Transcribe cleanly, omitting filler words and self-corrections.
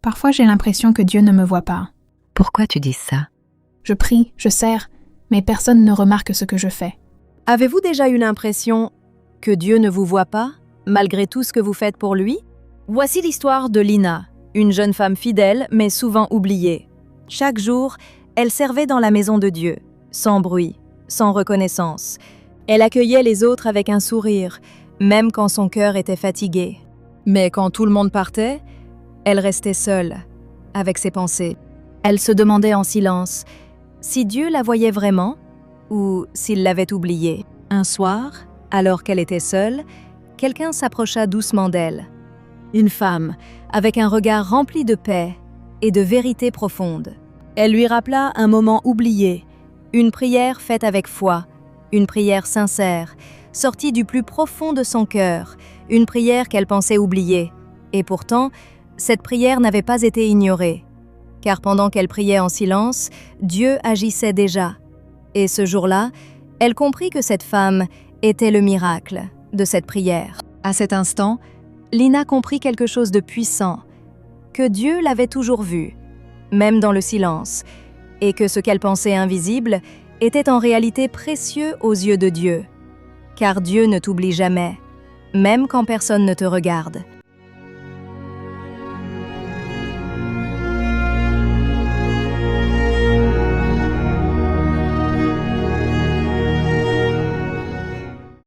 Parfois j'ai l'impression que Dieu ne me voit pas. Pourquoi tu dis ça? Je prie, je sers, mais personne ne remarque ce que je fais. Avez-vous déjà eu l'impression que Dieu ne vous voit pas, malgré tout ce que vous faites pour lui? Voici l'histoire de Lina, une jeune femme fidèle, mais souvent oubliée. Chaque jour, elle servait dans la maison de Dieu, sans bruit, sans reconnaissance. Elle accueillait les autres avec un sourire, même quand son cœur était fatigué. Mais quand tout le monde partait, elle restait seule, avec ses pensées. Elle se demandait en silence si Dieu la voyait vraiment ou s'il l'avait oubliée. Un soir, alors qu'elle était seule, quelqu'un s'approcha doucement d'elle. Une femme, avec un regard rempli de paix et de vérité profonde. Elle lui rappela un moment oublié, une prière faite avec foi, une prière sincère, sortie du plus profond de son cœur, une prière qu'elle pensait oublier. Et pourtant, cette prière n'avait pas été ignorée, car pendant qu'elle priait en silence, Dieu agissait déjà. Et ce jour-là, elle comprit que cette femme était le miracle de cette prière. À cet instant, Lina comprit quelque chose de puissant, que Dieu l'avait toujours vue, même dans le silence, et que ce qu'elle pensait invisible était en réalité précieux aux yeux de Dieu. Car Dieu ne t'oublie jamais, même quand personne ne te regarde.